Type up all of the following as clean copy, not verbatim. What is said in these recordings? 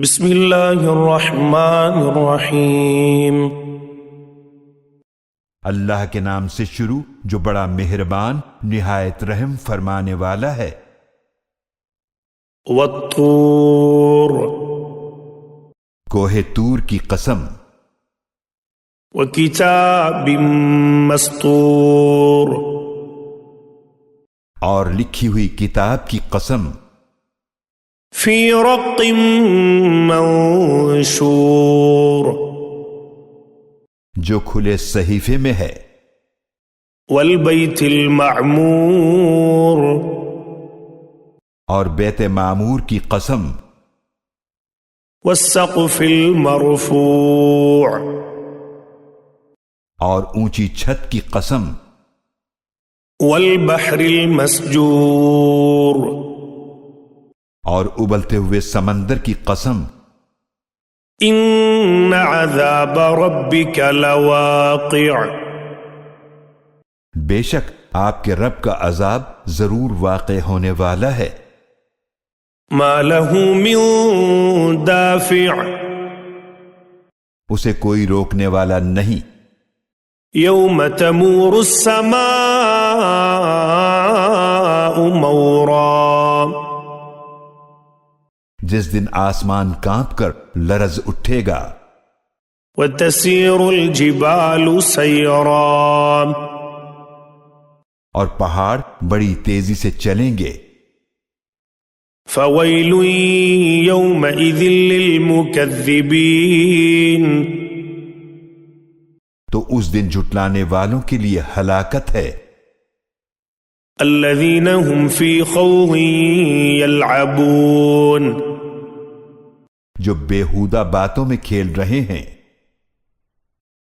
بسم اللہ الرحمن الرحیم۔ اللہ کے نام سے شروع جو بڑا مہربان نہایت رحم فرمانے والا ہے۔ والطور، کوہ طور کی قسم۔ وکتاب مسطور، اور لکھی ہوئی کتاب کی قسم۔ فی رق منشور، جو کھلے صحیفے میں ہے۔ والبیت المعمور، اور بیت معمور کی قسم۔ والسقف المرفوع، اور اونچی چھت کی قسم۔ والبحر المسجور، اور ابلتے ہوئے سمندر کی قسم۔ ان عذاب ربک لواقع، بے شک آپ کے رب کا عذاب ضرور واقع ہونے والا ہے۔ ما له من دافع، اسے کوئی روکنے والا نہیں۔ یوم تمور السماء مورا، جس دن آسمان کانپ کر لرز اٹھے گا۔ وتسیر الجبال سیرا، اور پہاڑ بڑی تیزی سے چلیں گے۔ فویل یومئذ للمکذبین، تو اس دن جھٹلانے والوں کے لیے ہلاکت ہے۔ الذین هم فی خوض یلعبون، جو بیہودہ باتوں میں کھیل رہے ہیں۔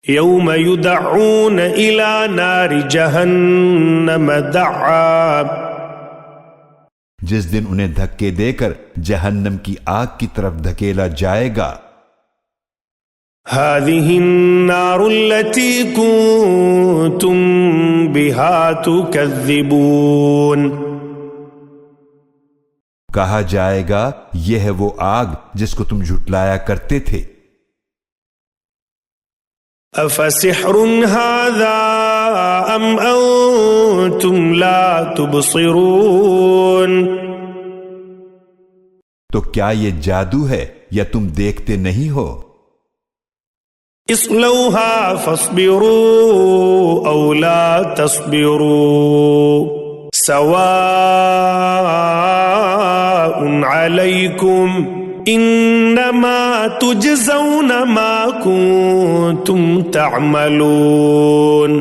یوم یدعون الی نار جہنم دعا، جس دن انہیں دھکے دے کر جہنم کی آگ کی طرف دھکیلا جائے گا۔ هذه النار التي كنتم بها تكذبون، کہا جائے گا یہ ہے وہ آگ جس کو تم جھٹلایا کرتے تھے۔ افسحر هذا ام انتم لا تبصرون، تو کیا یہ جادو ہے یا تم دیکھتے نہیں ہو؟ اصلوها فاصبروا او لا تصبروا سواء علیکم انما تجزون ما کنتم تعملون،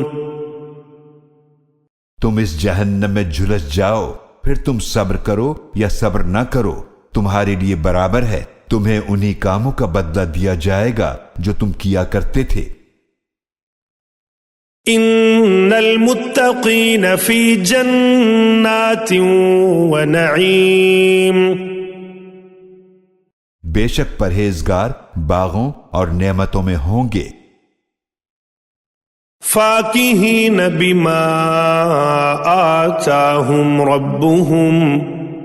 تم اس جہنم میں جھلس جاؤ، پھر تم صبر کرو یا صبر نہ کرو، تمہارے لیے برابر ہے، تمہیں انہی کاموں کا بدلہ دیا جائے گا جو تم کیا کرتے تھے۔ ان المتقین فی جنات ونعیم، بے شک پرہیزگار باغوں اور نعمتوں میں ہوں گے۔ فاکہین بما آتاہم ربہم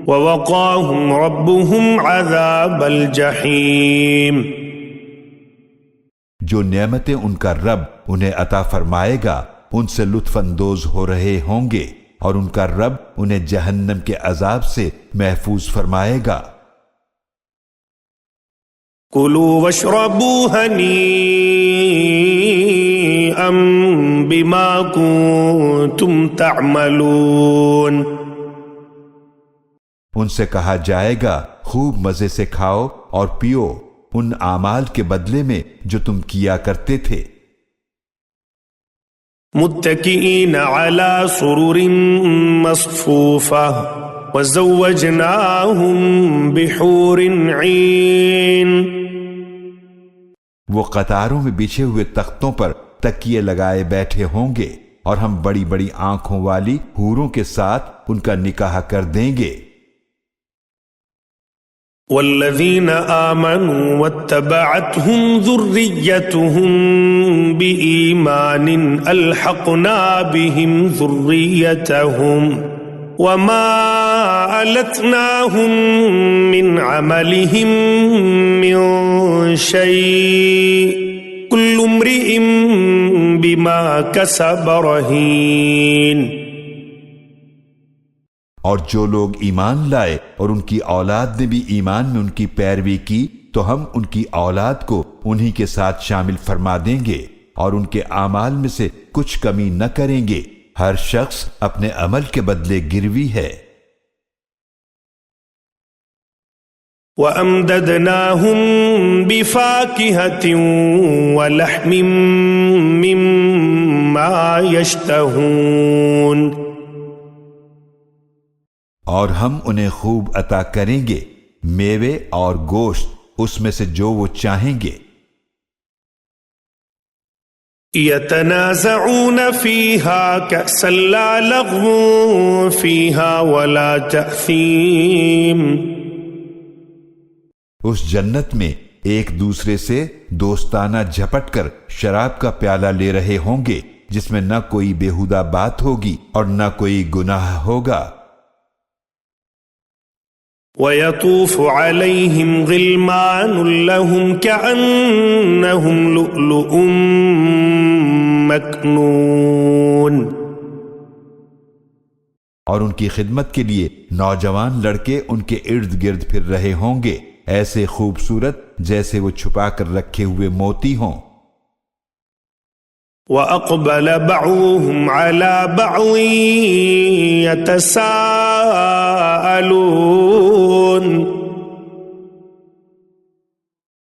ووقاہم ربہم عذاب الجحیم، جو نعمتیں ان کا رب انہیں عطا فرمائے گا ان سے لطف اندوز ہو رہے ہوں گے، اور ان کا رب انہیں جہنم کے عذاب سے محفوظ فرمائے گا۔ کلوا واشربوا ہنیئا بما کنتم تعملون، ان سے کہا جائے گا خوب مزے سے کھاؤ اور پیو ان اعمال کے بدلے میں جو تم کیا کرتے تھے۔ متکئین علی سرر مصفوفہ وزوجناہم بحور عین، وہ قطاروں میں بچھے ہوئے تختوں پر تکیے لگائے بیٹھے ہوں گے، اور ہم بڑی بڑی آنکھوں والی حوروں کے ساتھ ان کا نکاح کر دیں گے۔ والذین آمنوا واتبعتهم ذريتهم بإيمان ألحقنا بهم ذريتهم وما ألتناهم من عملهم من شيء كل امرئ بما كسب رهين. اور جو لوگ ایمان لائے اور ان کی اولاد نے بھی ایمان میں ان کی پیروی کی تو ہم ان کی اولاد کو انہی کے ساتھ شامل فرما دیں گے اور ان کے اعمال میں سے کچھ کمی نہ کریں گے. ہر شخص اپنے عمل کے بدلے گروی ہے. وَأَمْدَدْنَاهُمْ بِفَاكِهَةٍ وَلَحْمٍ مِّمَّا يَشْتَهُونَ. اور ہم انہیں خوب عطا کریں گے میوے اور گوشت اس میں سے جو وہ چاہیں گے. يَتَنَازَعُونَ فِيهَا كَأْسًا لَّا لَغْوٌ فِيهَا وَلَا تَأْثِيمٌ. اس جنت میں ایک دوسرے سے دوستانہ جھپٹ کر شراب کا پیالہ لے رہے ہوں گے جس میں نہ کوئی بیہودہ بات ہوگی اور نہ کوئی گناہ ہوگا. وَيَطُوفُ عَلَيْهِمْ غِلْمَانٌ لَهُمْ كَأَنَّهُمْ لُؤْلُؤٌ مَّكْنُونٌ. اور ان کی خدمت کے لیے نوجوان لڑکے ان کے ارد گرد پھر رہے ہوں گے ایسے خوبصورت جیسے وہ چھپا کر رکھے ہوئے موتی ہوں. وَأَقْبَلَ بَعْضُهُمْ عَلَى بَعْضٍ يَتَسَاءَلُونَ.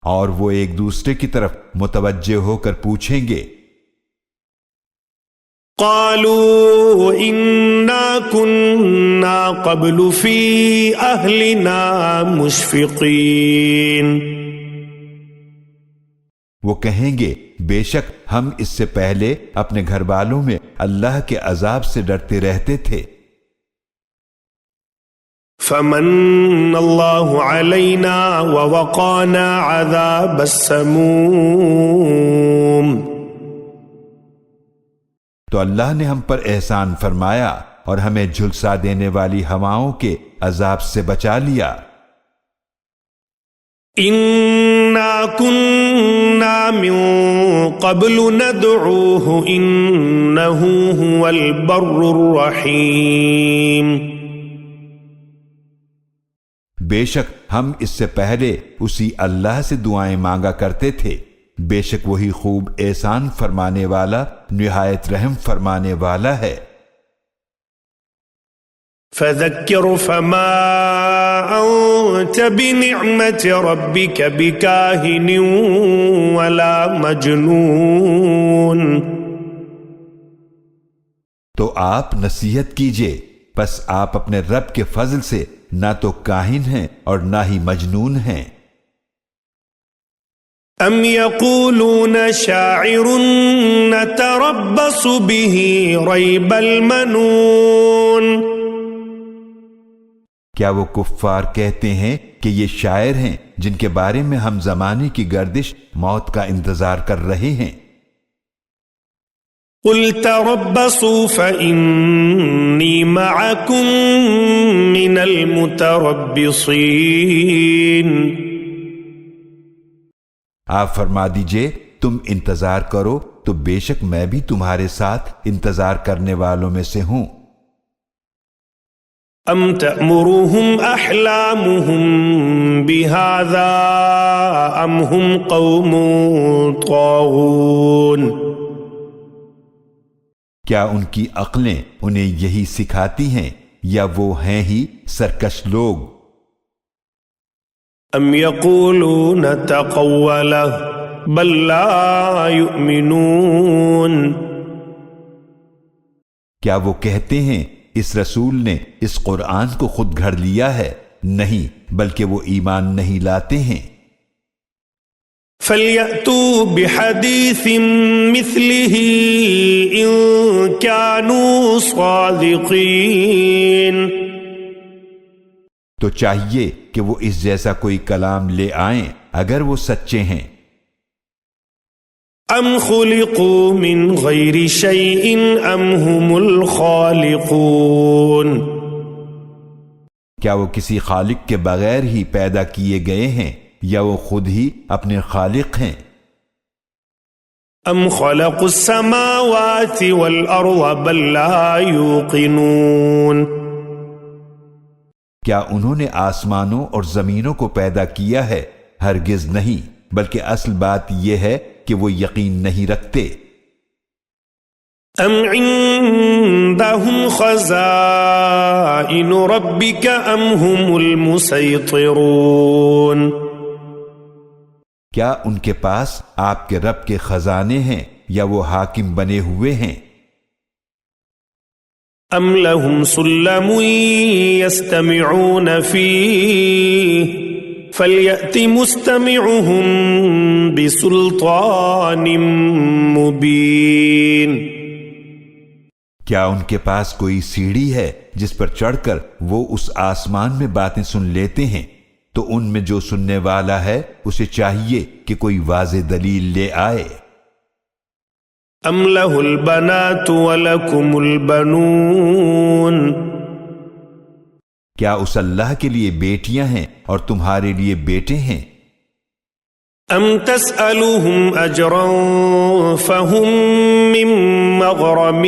اور وہ ایک دوسرے کی طرف متوجہ ہو کر پوچھیں گے قالوا إنا كنا قبل في أهلنا مشفقين. وہ کہیں گے بے شک ہم اس سے پہلے اپنے گھر والوں میں اللہ کے عذاب سے ڈرتے رہتے تھے. فمن اللہ علینا ووقانا عذاب السموم. تو اللہ نے ہم پر احسان فرمایا اور ہمیں جھلسا دینے والی ہواؤں کے عذاب سے بچا لیا. انا كنا من قبل ندعوه انه هو البر الرحیم. بے شک ہم اس سے پہلے اسی اللہ سے دعائیں مانگا کرتے تھے بے شک وہی خوب احسان فرمانے والا نہایت رحم فرمانے والا ہے. فذكر فما أنت بنعمة ربك بكاهن ولا مجنون. تو آپ نصیحت کیجئے بس آپ اپنے رب کے فضل سے نہ تو کاہن ہیں اور نہ ہی مجنون ہیں. ام يقولون شاعر نتربص به ريب المنون. کیا وہ کفار کہتے ہیں کہ یہ شاعر ہیں جن کے بارے میں ہم زمانے کی گردش موت کا انتظار کر رہے ہیں. قل تربصوا فإني معكم من المتربصين. آپ فرما دیجئے تم انتظار کرو تو بے شک میں بھی تمہارے ساتھ انتظار کرنے والوں میں سے ہوں. ام تأمرهم احلامهم بهذا ام هم قوم طاغون. کیا ان کی عقلیں انہیں یہی سکھاتی ہیں یا وہ ہیں ہی سرکش لوگ. ام یقولون تقولہ بل لا یؤمنون. کیا وہ کہتے ہیں اس رسول نے اس قرآن کو خود گھڑ لیا ہے؟ نہیں بلکہ وہ ایمان نہیں لاتے ہیں. فَلْيَأْتُوا بِحَدِيثٍ مِثْلِهِ إِن كَانُوا صَادِقِينَ. تو چاہیے کہ وہ اس جیسا کوئی کلام لے آئیں اگر وہ سچے ہیں. ام خلقوا من غیر شیء ام هم الخالقون. کیا وہ کسی خالق کے بغیر ہی پیدا کیے گئے ہیں یا وہ خود ہی اپنے خالق ہیں؟ ام خلقوا السماوات والارض بل لا يوقنون کیا انہوں نے آسمانوں اور زمینوں کو پیدا کیا ہے؟ ہرگز نہیں، بلکہ اصل بات یہ ہے کہ وہ یقین نہیں رکھتے۔ ام عندهم خزائن ربك ام هم المسيطرون کیا ان کے پاس آپ کے رب کے خزانے ہیں یا وہ حاکم بنے ہوئے ہیں؟ ام لهم سلم يستمعون فيه فليأت مستمعهم بسلطان مبين کیا ان کے پاس کوئی سیڑھی ہے جس پر چڑھ کر وہ اس آسمان میں باتیں سن لیتے ہیں؟ تو ان میں جو سننے والا ہے اسے چاہیے کہ کوئی واضح دلیل لے آئے۔ ام له البنات ولکم البنون کیا اس اللہ کے لیے بیٹیاں ہیں اور تمہارے لیے بیٹے ہیں؟ ام تسألهم اجرا فهم من مغرم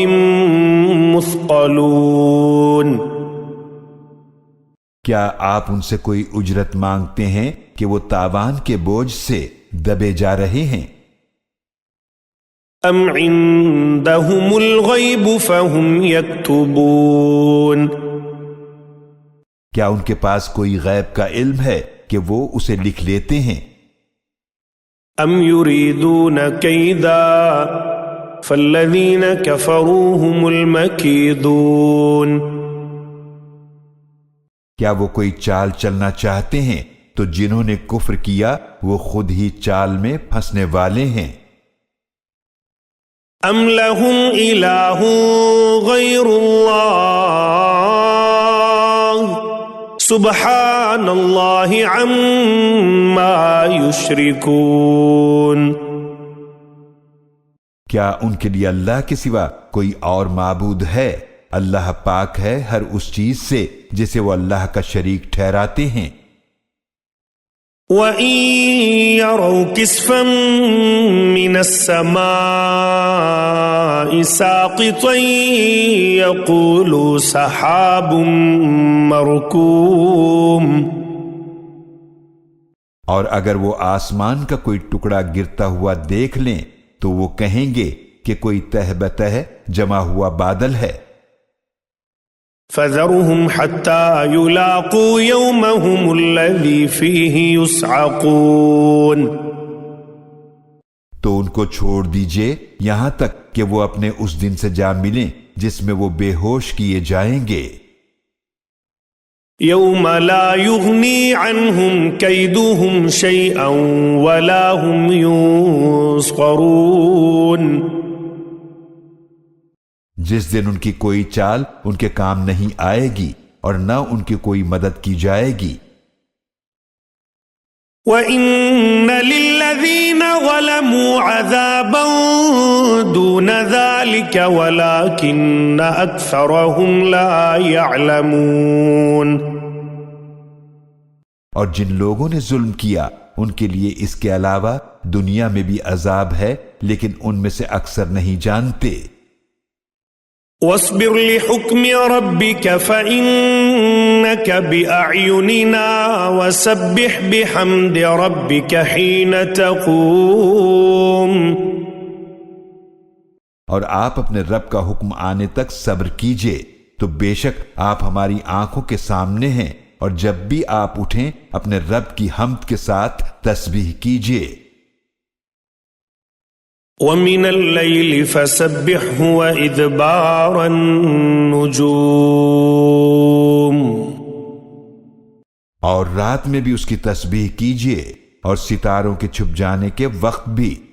مثقلون کیا آپ ان سے کوئی اجرت مانگتے ہیں کہ وہ تاوان کے بوجھ سے دبے جا رہے ہیں؟ ام عندهم الغیب فهم یکتبون کیا ان کے پاس کوئی غیب کا علم ہے کہ وہ اسے لکھ لیتے ہیں؟ ام یریدون کیدا فالذین کفروا هم المکیدون کیا وہ کوئی چال چلنا چاہتے ہیں تو جنہوں نے کفر کیا وہ خود ہی چال میں پھنسنے والے ہیں۔ ام لهم الہ غیر اللہ سبحان اللہ عما یشرکون کیا ان کے لیے اللہ کے سوا کوئی اور معبود ہے؟ اللہ پاک ہے ہر اس چیز سے جسے وہ اللہ کا شریک ٹھہراتے ہیں۔ وَإِن يَرَوْا كِسْفًا مِّنَ السَّمَاءِ سَاقِطًا يَقُولُوا سَحَابٌ مَّرْكُومٌ اور اگر وہ آسمان کا کوئی ٹکڑا گرتا ہوا دیکھ لیں تو وہ کہیں گے کہ کوئی تہ بتہ جمع ہوا بادل ہے۔ فَذَرُهُمْ حَتَّى يُلَاقُوا يَوْمَهُمُ الَّذِي فِيهِ يُصْعَقُونَ تو ان کو چھوڑ دیجئے یہاں تک کہ وہ اپنے اس دن سے جا ملیں جس میں وہ بے ہوش کیے جائیں گے۔ يَوْمَ لَا يُغْنِي عَنْهُمْ كَيْدُهُمْ شَيْئًا وَلَا هُمْ يُنصَرُونَ جس دن ان کی کوئی چال ان کے کام نہیں آئے گی اور نہ ان کی کوئی مدد کی جائے گی۔ وَإِنَّ لِلَّذِينَ ظَلَمُوا عَذَابًا دُونَ ذَلِكَ وَلَكِنَّ أَكْثَرَهُمْ لَا يَعْلَمُونَ اور جن لوگوں نے ظلم کیا ان کے لیے اس کے علاوہ دنیا میں بھی عذاب ہے لیکن ان میں سے اکثر نہیں جانتے۔ وَاصْبِرْ لِحُكْمِ رَبِّكَ فَإِنَّكَ بِأَعْيُنِنَا وَسَبِّحْ بِحَمْدِ رَبِّكَ حِينَ تَقُومُ اور آپ اپنے رب کا حکم آنے تک صبر کیجئے تو بے شک آپ ہماری آنکھوں کے سامنے ہیں اور جب بھی آپ اٹھیں اپنے رب کی حمد کے ساتھ تسبیح کیجئے۔ وَمِنَ اللَّيْلِ فَسَبِّحْهُ وَإِدْبَارَ النُّجُومِ اور رات میں بھی اس کی تسبیح کیجئے اور ستاروں کے چھپ جانے کے وقت بھی۔